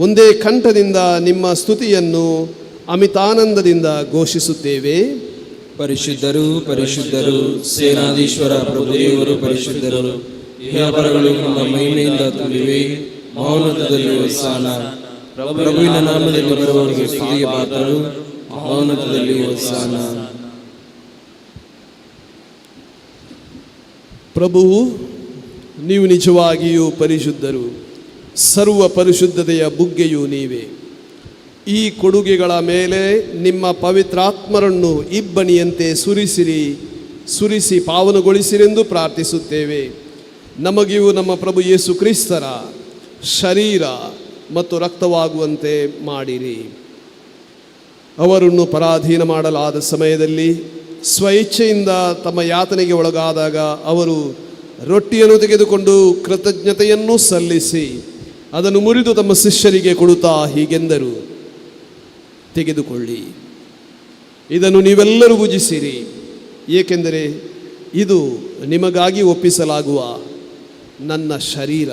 ಒಂದೇ ಕಂಠದಿಂದ ನಿಮ್ಮ ಸ್ತುತಿಯನ್ನು ಅಮಿತಾನಂದದಿಂದ ಘೋಷಿಸುತ್ತೇವೆ. ಪರಿಶುದ್ಧರು ಪರಿಶುದ್ಧರು ಸೇನಾಧೀಶ್ವರ ಪ್ರಭುದೇವರು ಪರಿಶುದ್ಧರು. ಇಹಪರಗಳು ನಮ್ಮ ಮಹಿಮೆಯಿಂದ ತುಂಬಿವೆ. ಮಹೋನ್ನತದಲ್ಲಿ ಹೊಸನ. ಪ್ರಭುವಿನ ನಾಮದಲ್ಲಿ ಬರುವವರಿಗೆ ಸ್ತುತಿಗೆ ಪಾತ್ರರು. ಮಹೋನ್ನತದಲ್ಲಿ ಹೊಸನ. ಪ್ರಭುವು, ನೀವು ನಿಜವಾಗಿಯೂ ಪರಿಶುದ್ಧರು, ಸರ್ವ ಪರಿಶುದ್ಧತೆಯ ಬುಗ್ಗೆಯೂ ನೀವೇ. ಈ ಕೊಡುಗೆಗಳ ಮೇಲೆ ನಿಮ್ಮ ಪವಿತ್ರಾತ್ಮರನ್ನು ಇಬ್ಬನಿಯಂತೆ ಸುರಿಸಿ ಪಾವನಗೊಳಿಸಿರೆಂದು ಪ್ರಾರ್ಥಿಸುತ್ತೇವೆ. ನಮಗಿಯೂ ನಮ್ಮ ಪ್ರಭು ಯೇಸು ಕ್ರಿಸ್ತರ ಶರೀರ ಮತ್ತು ರಕ್ತವಾಗುವಂತೆ ಮಾಡಿರಿ. ಅವರನ್ನು ಪರಾಧೀನ ಮಾಡಲಾದ ಸಮಯದಲ್ಲಿ ಸ್ವಇಚ್ಛೆಯಿಂದ ತಮ್ಮ ಯಾತನೆಗೆ ಒಳಗಾದಾಗ ಅವರು ರೊಟ್ಟಿಯನ್ನು ತೆಗೆದುಕೊಂಡು ಕೃತಜ್ಞತೆಯನ್ನು ಸಲ್ಲಿಸಿ ಅದನ್ನು ಮುರಿದು ತಮ್ಮ ಶಿಷ್ಯರಿಗೆ ಕೊಡುತ್ತಾ ಹೀಗೆಂದರು, ತೆಗೆದುಕೊಳ್ಳಿ, ಇದನ್ನು ನೀವೆಲ್ಲರೂ ಭುಜಿಸಿರಿ, ಏಕೆಂದರೆ ಇದು ನಿಮಗಾಗಿ ಒಪ್ಪಿಸಲಾಗುವ ನನ್ನ ಶರೀರ.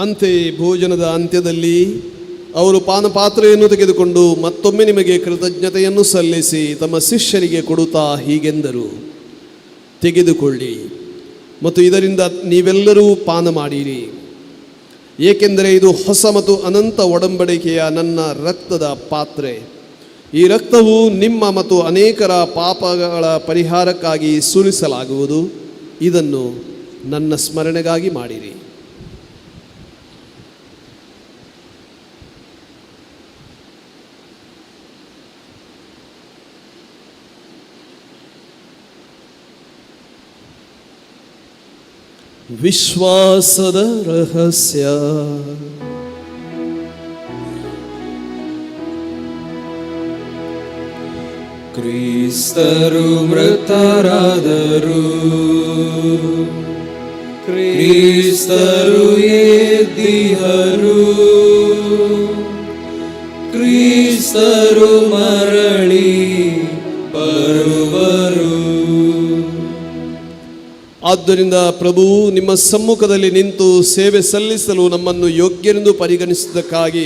ಅಂತೆಯೇ ಭೋಜನದ ಅಂತ್ಯದಲ್ಲಿ ಅವರು ಪಾನಪಾತ್ರೆಯನ್ನು ತೆಗೆದುಕೊಂಡು ಮತ್ತೊಮ್ಮೆ ನಿಮಗೆ ಕೃತಜ್ಞತೆಯನ್ನು ಸಲ್ಲಿಸಿ ತಮ್ಮ ಶಿಷ್ಯರಿಗೆ ಕೊಡುತ್ತಾ ಹೀಗೆಂದರು, ತೆಗೆದುಕೊಳ್ಳಿ ಮತ್ತು ಇದರಿಂದ ನೀವೆಲ್ಲರೂ ಪಾನ ಮಾಡಿರಿ, ಏಕೆಂದರೆ ಇದು ಹೊಸ ಮತ್ತು ಅನಂತ ಒಡಂಬಡಿಕೆಯ ನನ್ನ ರಕ್ತದ ಪಾತ್ರೆ. ಈ ರಕ್ತವು ನಿಮ್ಮ ಮತ್ತು ಅನೇಕರ ಪಾಪಗಳ ಪರಿಹಾರಕ್ಕಾಗಿ ಸುರಿಸಲಾಗುವುದು. ಇದನ್ನು ನನ್ನ ಸ್ಮರಣೆಗಾಗಿ ಮಾಡಿರಿ. ವಿಶ್ವಾಸದ ರಹಸ್ಯ. ಕ್ರಿಸ್ತರು ಮೃತರಾದರು, ಕ್ರಿಸ್ತರು ಎದ್ದಿಹರು, ಕ್ರಿಸ್ತರು ಮರಳಿ ಬರುವರು. ಆದ್ದರಿಂದ ಪ್ರಭು ನಿಮ್ಮ ಸಮ್ಮುಖದಲ್ಲಿ ನಿಂತು ಸೇವೆ ಸಲ್ಲಿಸಲು ನಮ್ಮನ್ನು ಯೋಗ್ಯರೆಂದು ಪರಿಗಣಿಸಿದ್ದಕ್ಕಾಗಿ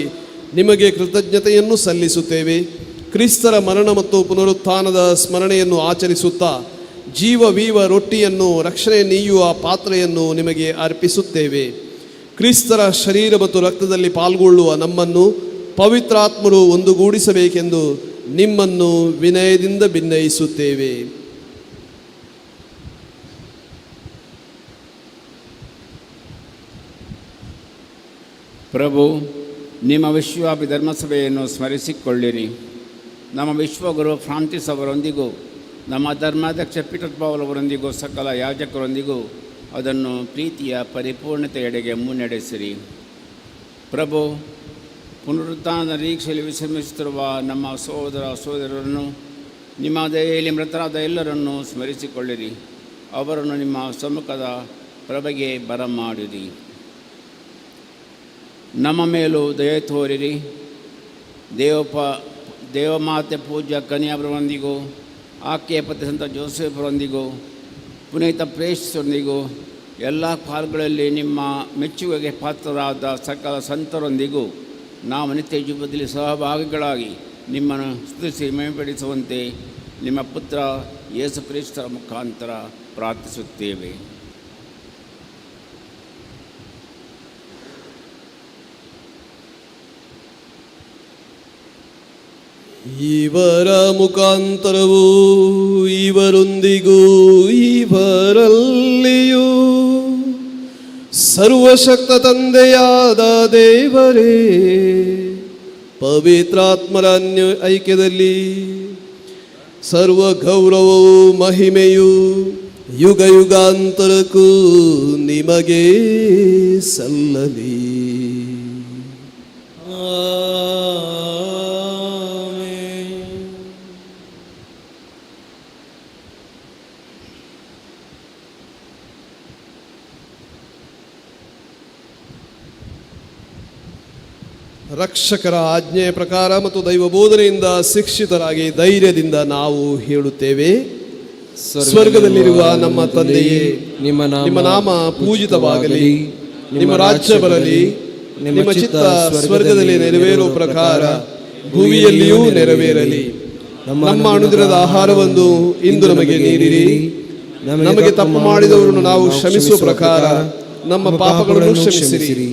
ನಿಮಗೆ ಕೃತಜ್ಞತೆಯನ್ನು ಸಲ್ಲಿಸುತ್ತೇವೆ. ಕ್ರಿಸ್ತರ ಮರಣ ಮತ್ತು ಪುನರುತ್ಥಾನದ ಸ್ಮರಣೆಯನ್ನು ಆಚರಿಸುತ್ತಾ ಜೀವವೀವ ರೊಟ್ಟಿಯನ್ನು, ರಕ್ಷಣೆ ನೀಯುವ ಪಾತ್ರೆಯನ್ನು ನಿಮಗೆ ಅರ್ಪಿಸುತ್ತೇವೆ. ಕ್ರಿಸ್ತರ ಶರೀರ ಮತ್ತು ರಕ್ತದಲ್ಲಿ ಪಾಲ್ಗೊಳ್ಳುವ ನಮ್ಮನ್ನು ಪವಿತ್ರಾತ್ಮರು ಒಂದುಗೂಡಿಸಬೇಕೆಂದು ನಿಮ್ಮನ್ನು ವಿನಯದಿಂದ ಭಿನ್ನಯಿಸುತ್ತೇವೆ. ಪ್ರಭು, ನಿಮ್ಮ ವಿಶ್ವವ್ಯಾಪಿ ಧರ್ಮಸಭೆಯನ್ನು ಸ್ಮರಿಸಿಕೊಳ್ಳಿರಿ. ನಮ್ಮ ವಿಶ್ವಗುರು ಫ್ರಾನ್ಸಿಸ್ ಅವರೊಂದಿಗೂ ನಮ್ಮ ಧರ್ಮಾಧ್ಯಕ್ಷ ಪೀಟರ್ ಪೌಲ್ ಅವರೊಂದಿಗೂ ಸಕಲ ಯಾಜಕರೊಂದಿಗೂ ಅದನ್ನು ಪ್ರೀತಿಯ ಪರಿಪೂರ್ಣತೆಯೆಡೆಗೆ ಮುನ್ನಡೆಸಿರಿ. ಪ್ರಭು, ಪುನರುತ್ಥಾನದ ನಿರೀಕ್ಷೆಯಲ್ಲಿ ವಿಶ್ರಮಿಸುತ್ತಿರುವ ನಮ್ಮ ಸಹೋದರರನ್ನು, ನಿಮ್ಮ ದಯೆಯಲ್ಲಿ ಮೃತರಾದ ಎಲ್ಲರನ್ನೂ ಸ್ಮರಿಸಿಕೊಳ್ಳಿರಿ. ಅವರನ್ನು ನಿಮ್ಮ ಸಮ್ಮುಖದ ಪ್ರಭೆಗೆ ಬರಮಾಡಿರಿ. ನಮ್ಮ ಮೇಲೂ ದಯೆ ತೋರಿರಿ. ದೇವಮಾತೆ ಪೂಜ್ಯ ಕನ್ಯಾವರೊಂದಿಗೂ, ಆಕೆಯ ಪತಿ ಸಂತ ಜೋಸೆಫರೊಂದಿಗೂ, ಪುನೀತ ಪ್ರೇಷರೊಂದಿಗೂ, ಎಲ್ಲ ಕಾಲಗಳಲ್ಲಿ ನಿಮ್ಮ ಮೆಚ್ಚುಗೆಗೆ ಪಾತ್ರರಾದ ಸಕಲ ಸಂತರೊಂದಿಗೂ ನಾವು ನಿತ್ಯ ಜೀವನದಲ್ಲಿ ಸಹಭಾಗಿಗಳಾಗಿ ನಿಮ್ಮನ್ನು ಸ್ತುತಿಸಿ ಮೇಂಪಡಿಸುವಂತೆ ನಿಮ್ಮ ಪುತ್ರ ಯೇಸು ಕ್ರಿಸ್ತರ ಮುಖಾಂತರ ಪ್ರಾರ್ಥಿಸುತ್ತೇವೆ. ಇವರ ಮುಖಾಂತರವೂ ಇವರೊಂದಿಗೂ ಇವರಲ್ಲಿಯೂ ಸರ್ವಶಕ್ತ ತಂದೆಯಾದ ದೇವರೇ, ಪವಿತ್ರಾತ್ಮರ ಐಕ್ಯದಲ್ಲಿ ಸರ್ವ ಗೌರವವೂ ಮಹಿಮೆಯೂ ಯುಗ ಯುಗಾಂತರಕ್ಕೂ ನಿಮಗೆ ಸಲ್ಲಲಿ. ರಕ್ಷಕರ ಆಜ್ಞೆಯ ಪ್ರಕಾರ ಮತ್ತು ದೈವ ಬೋಧನೆಯಿಂದ ಶಿಕ್ಷಿತರಾಗಿ ಧೈರ್ಯದಿಂದ ನಾವು ಹೇಳುತ್ತೇವೆ, ಸ್ವರ್ಗದಲ್ಲಿರುವ ನಮ್ಮ ತಂದೆಯೇ, ನಿಮ್ಮ ನಾಮ ಪೂಜಿತವಾಗಲಿ, ನಿಮ್ಮ ರಾಜ್ಯ ಬರಲಿ, ನಿಮ್ಮ ಚಿತ್ತ ಸ್ವರ್ಗದಲ್ಲಿ ನೆರವೇರುವ ಪ್ರಕಾರ ಭೂಮಿಯಲ್ಲಿಯೂ ನೆರವೇರಲಿ. ನಮ್ಮ ಅನುದಿನದ ಆಹಾರವನ್ನು ಇಂದು ನಮಗೆ ನೀಡಿರಿ. ನಮಗೆ ತಪ್ಪು ಮಾಡಿದವರನ್ನು ನಾವು ಕ್ಷಮಿಸುವ ಪ್ರಕಾರ ನಮ್ಮ ಪಾಪಗಳನ್ನು ಕ್ಷಮಿಸಿರಿ.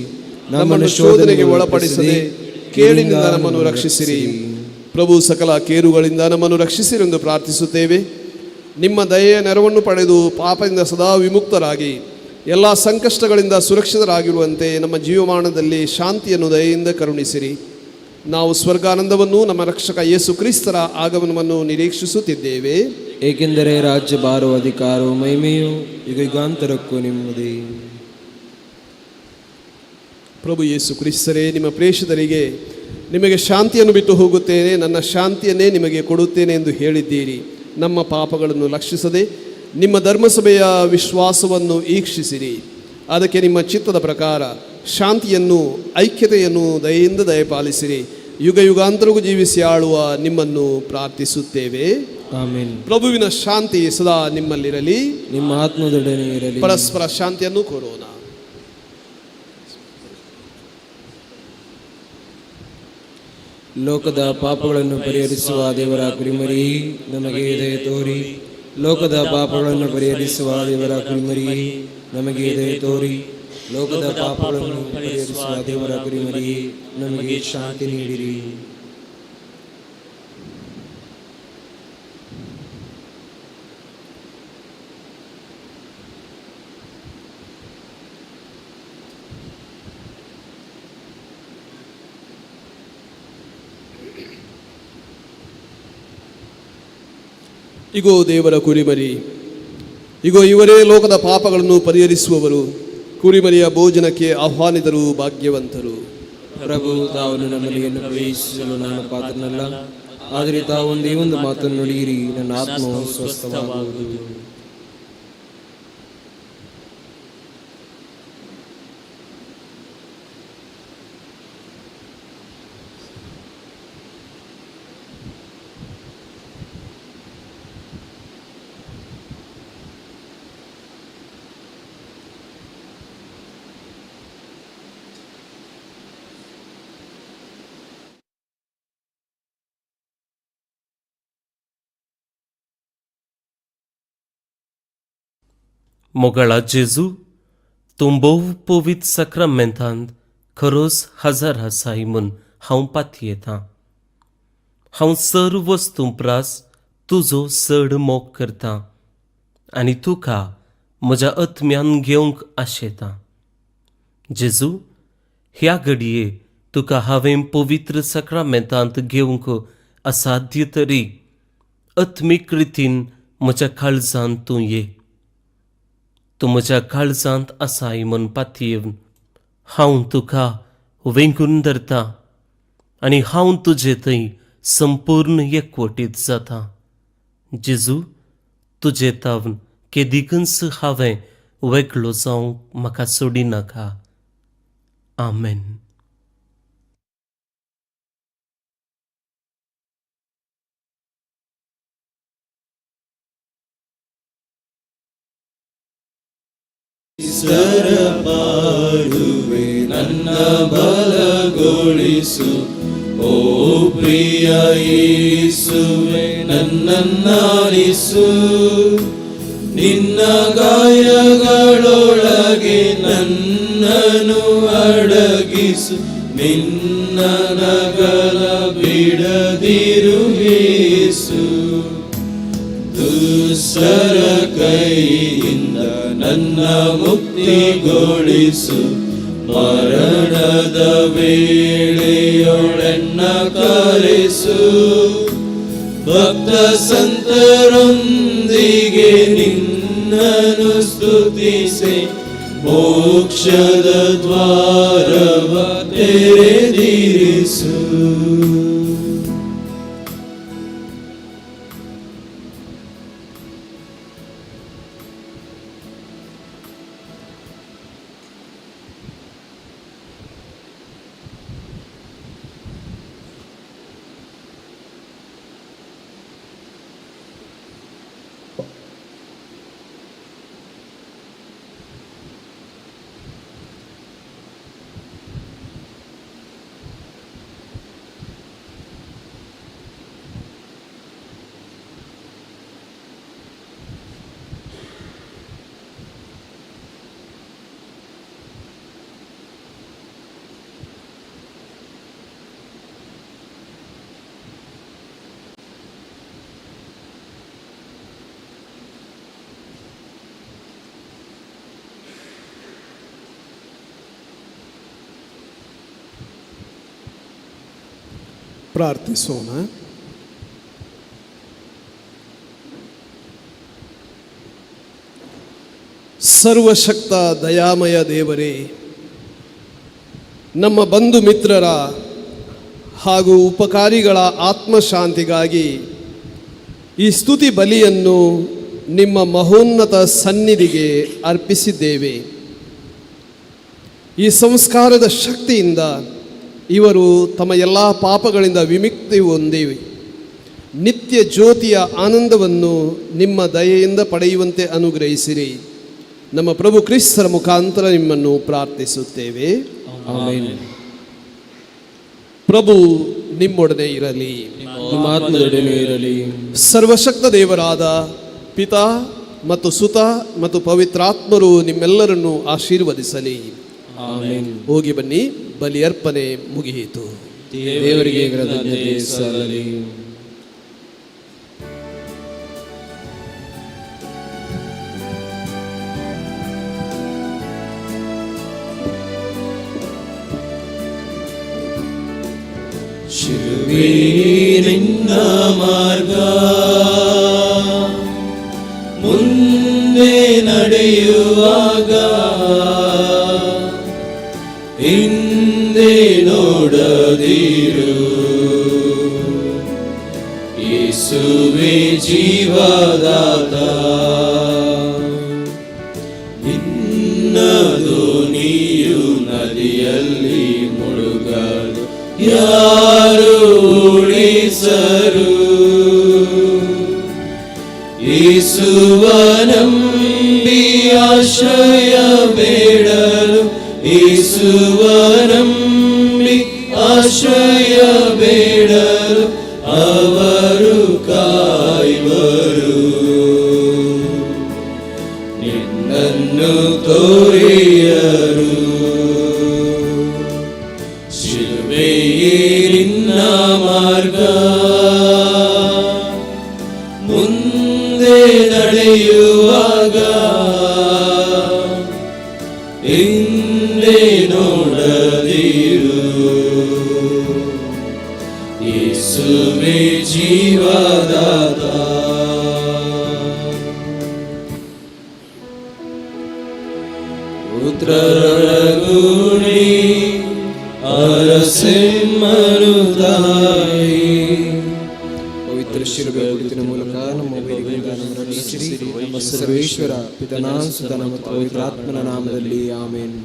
ನಮ್ಮನ್ನು ಶೋಧನೆಗೆ ಒಳಪಡಿಸದೆ ಕೇಡಿನಿಂದ ನಮ್ಮನ್ನು ರಕ್ಷಿಸಿರಿ. ಪ್ರಭು ಸಕಲ ಕೇರುಗಳಿಂದ ನಮ್ಮನ್ನು ರಕ್ಷಿಸಿರೆಂದು ಪ್ರಾರ್ಥಿಸುತ್ತೇವೆ. ನಿಮ್ಮ ದಯೆಯ ನೆರವನ್ನು ಪಡೆದು ಪಾಪದಿಂದ ಸದಾ ವಿಮುಕ್ತರಾಗಿ ಎಲ್ಲ ಸಂಕಷ್ಟಗಳಿಂದ ಸುರಕ್ಷಿತರಾಗಿರುವಂತೆ ನಮ್ಮ ಜೀವಮಾನದಲ್ಲಿ ಶಾಂತಿಯನ್ನು ದಯೆಯಿಂದ ಕರುಣಿಸಿರಿ. ನಾವು ಸ್ವರ್ಗಾನಂದವನ್ನು ನಮ್ಮ ರಕ್ಷಕ ಯೇಸು ಕ್ರಿಸ್ತರ ಆಗಮನವನ್ನು ನಿರೀಕ್ಷಿಸುತ್ತಿದ್ದೇವೆ. ಏಕೆಂದರೆ ರಾಜ್ಯ ಭಾರವು ಅಧಿಕಾರವು ಮಹಿಮೆಯು ಈಗ ಯುಗಾಂತರಕ್ಕೂ ನಿಮ್ಮದೇ. ಪ್ರಭು ಯೇಸು ಕ್ರಿಸ್ತರೇ, ನಿಮ್ಮ ಪ್ರೇಷಿತರಿಗೆ ನಿಮಗೆ ಶಾಂತಿಯನ್ನು ಬಿಟ್ಟು ಹೋಗುತ್ತೇನೆ, ನನ್ನ ಶಾಂತಿಯನ್ನೇ ನಿಮಗೆ ಕೊಡುತ್ತೇನೆ ಎಂದು ಹೇಳಿದ್ದೀರಿ. ನಮ್ಮ ಪಾಪಗಳನ್ನು ಲಕ್ಷಿಸದೆ ನಿಮ್ಮ ಧರ್ಮಸಭೆಯ ವಿಶ್ವಾಸವನ್ನು ಈಕ್ಷಿಸಿರಿ. ಅದಕ್ಕೆ ನಿಮ್ಮ ಚಿತ್ತದ ಪ್ರಕಾರ ಶಾಂತಿಯನ್ನು ಐಕ್ಯತೆಯನ್ನು ದಯೆಯಿಂದ ದಯಪಾಲಿಸಿರಿ. ಯುಗ ಯುಗಾಂತರಗೂ ಜೀವಿಸಿ ಆಳುವ ನಿಮ್ಮನ್ನು ಪ್ರಾರ್ಥಿಸುತ್ತೇವೆ. ಆಮೆನ್. ಪ್ರಭುವಿನ ಶಾಂತಿ ಸದಾ ನಿಮ್ಮಲ್ಲಿರಲಿ, ನಿಮ್ಮ ಆತ್ಮದೊಡನೆ ಇರಲಿ. ಪರಸ್ಪರ ಶಾಂತಿಯನ್ನು ಕೋರೋಣ. ಲೋಕದ ಪಾಪಗಳನ್ನು ಪರಿಹರಿಸುವ ದೇವರ ಕುರಿಮರಿ ನಮಗೆ ದಯೆ ತೋರಿ. ಲೋಕದ ಪಾಪಗಳನ್ನು ಪರಿಹರಿಸುವ ದೇವರ ಕುರಿಮರಿ ನಮಗೆ ದಯೆ ತೋರಿ. ಲೋಕದ ಪಾಪಗಳನ್ನು ಪರಿಹರಿಸುವ ದೇವರ ಕುರಿಮರಿ ನಮಗೆ ಶಾಂತಿ ನೀಡಿರಿ. ಇಗೋ ದೇವರ ಕುರಿಮರಿ, ಇಗೋ ಇವರೇ ಲೋಕದ ಪಾಪಗಳನ್ನು ಪರಿಹರಿಸುವವರು. ಕುರಿಮರಿಯ ಭೋಜನಕ್ಕೆ ಆಹ್ವಾನಿತರು ಭಾಗ್ಯವಂತರು. ಪ್ರಭು, ತಾವು ನನ್ನ ಮನೆಯನ್ನು ಪ್ರವೇಶಿಸಲು ನಾನು ಪಾತ್ರನಲ್ಲ, ಆದರೆ ತಾವು ಒಂದೇ ಒಂದು ಮಾತನ್ನು ನುಡಿಯಿರಿ, ನನ್ನ ಆತ್ಮವು ಸ್ವಸ್ಥವಾಗುವುದು. मोगळा जेजू, तूं भोव पवित्र सक्रामेंतांत खरोच हजर आसाय म्हूण हांव पातयेतां. हांव सर्व वस्तू प्रास तुजो चड मोग करतां आनी तुका म्हज्या आत्म्यान घेवंक आशेतां. जेजू, ह्या घडये तुका हांवें पवित्र सक्रामेंतांत घेवंक असाध्य तरी आत्मीक रितीन म्हज्या काळजांत तूं ये. तूं म्हज्या काळजांत आसाय म्हूण पातयेवन हांव तुका वेंगून धरतां आनी हांव तुजे थंय संपूर्ण एकवटीत जातां. जेजू, तुजे तावन केदिकच हांवें वेगळो जावंक म्हाका सोडिनाका. आमेन. ಸರಪಾಡುವೆ ನನ್ನ ಬಲಗೊಳಿಸು, ಓ ಪ್ರಿಯ ಯೇಸುವೆ ನನ್ನನ್ನಾಲಿಸು. ನಿನ್ನ ಗಾಯಗಳೊಳಗೆ ನನ್ನನ್ನು ಅಡಗಿಸು, ನಿನ್ನ ನಗಲ ಬಿಡದಿರು ಯೇಸು. ದುಷ್ಟರ ಕೈಯಿಂದ ನನ್ನ ಮುಕ್ತಿಗೊಳಿಸು, ಮರಣದ ವೇಳೆಯೊಳೆನ್ನ ಕರೆಸು. ಭಕ್ತ ಸಂತರೊಂದಿಗೆ ನಿನ್ನನ್ನು ಸ್ತುತಿಸೆ, ಮೋಕ್ಷದ ದ್ವಾರವ ತೆರೆದಿರಿಸು. ಪ್ರಾರ್ಥಿಸೋಣ. ಸರ್ವಶಕ್ತ ದಯಾಮಯ ದೇವರೇ, ನಮ್ಮ ಬಂಧು ಮಿತ್ರರ ಹಾಗೂ ಉಪಕಾರಿಗಳ ಆತ್ಮಶಾಂತಿಗಾಗಿ ಈ ಸ್ತುತಿ ಬಲಿಯನ್ನು ನಿಮ್ಮ ಮಹೋನ್ನತ ಸನ್ನಿಧಿಗೆ ಅರ್ಪಿಸಿದ್ದೇವೆ. ಈ ಸಂಸ್ಕಾರದ ಶಕ್ತಿಯಿಂದ ಇವರು ತಮ್ಮ ಎಲ್ಲ ಪಾಪಗಳಿಂದ ವಿಮುಕ್ತಿ ಹೊಂದಿವೆ. ನಿತ್ಯ ಜ್ಯೋತಿಯ ಆನಂದವನ್ನು ನಿಮ್ಮ ದಯೆಯಿಂದ ಪಡೆಯುವಂತೆ ಅನುಗ್ರಹಿಸಿರಿ. ನಮ್ಮ ಪ್ರಭು ಕ್ರಿಸ್ತರ ಮುಖಾಂತರ ನಿಮ್ಮನ್ನು ಪ್ರಾರ್ಥಿಸುತ್ತೇವೆ. ಆಮೆನ್. ಪ್ರಭು ನಿಮ್ಮೊಡನೆ ಇರಲಿ, ನಿಮ್ಮ ಆತ್ಮದೊಡನೆ ಇರಲಿ. ಸರ್ವಶಕ್ತ ದೇವರಾದ ಪಿತಾ ಮತ್ತು ಸುತ ಮತ್ತು ಪವಿತ್ರಾತ್ಮರು ನಿಮ್ಮೆಲ್ಲರನ್ನು ಆಶೀರ್ವದಿಸಲಿ. ಆಮೆನ್. ಹೋಗಿ ಬನ್ನಿ, ಬಲಿ ಅರ್ಪಣೆ ಮುಗಿಯಿತು. ದೇವರಿಗೆ ಕೃತಜ್ಞತೆ ಸಲ್ಲಲಿ. ಶಿಲುಬೆ ನಿನ್ನ ಮಾರ್ಗ, ಮುಂದೆ ನಡೆಯುವಾಗ ಹಿಂದೆ ನೋಡದಿರು. ಯೇಸುವೇ ಜೀವದಾತ, ನಿನ್ನ ಧ್ವನಿಯು ನದಿಯಲ್ಲಿ ಮುಳುಗಲು ಯಾರು ಉಳಿಸರು. ಯೇಸುವ ನಂಬಿ ಆಶ್ರಯ ಬೇಡಲು, ಯೇಸುವ ನಂಬಿ ಆಶ್ರಯ ಬೇಡಲು ಅವರು ಕಾಯುವರು. ನಿನ್ನನ್ನು ತೋರಿಯರು. ಶಿಲುಬೆಯೇ ನಿನ್ನ ಮಾರ್ಗ, ಮುಂದೆ ನಡೆಯುವಾಗ ಹಿಂದೆ ನೋಡದಿರು. ಯೇಸುವೇ ಜೀವದಾತ. ಪುತ್ರರೊಳಗೂಡಿ ಅರಸಿಂಹನು ತಾಯಿ, ಪವಿತ್ರ ಶಿಲುಬೆಯ ಗುರುತಿನ ಮೂಲಕ ನಮ್ಮ ವೈರಿಗಳನ್ನು ರಕ್ಷಿಸಿರಿ. ನಮ್ಮ ಸರ್ವೇಶ್ವರ ಪಿತನ ಸುತನ ಮತ್ತು ಪವಿತ್ರಾತ್ಮನ ನಾಮದಲ್ಲಿ ಆಮೆನ್.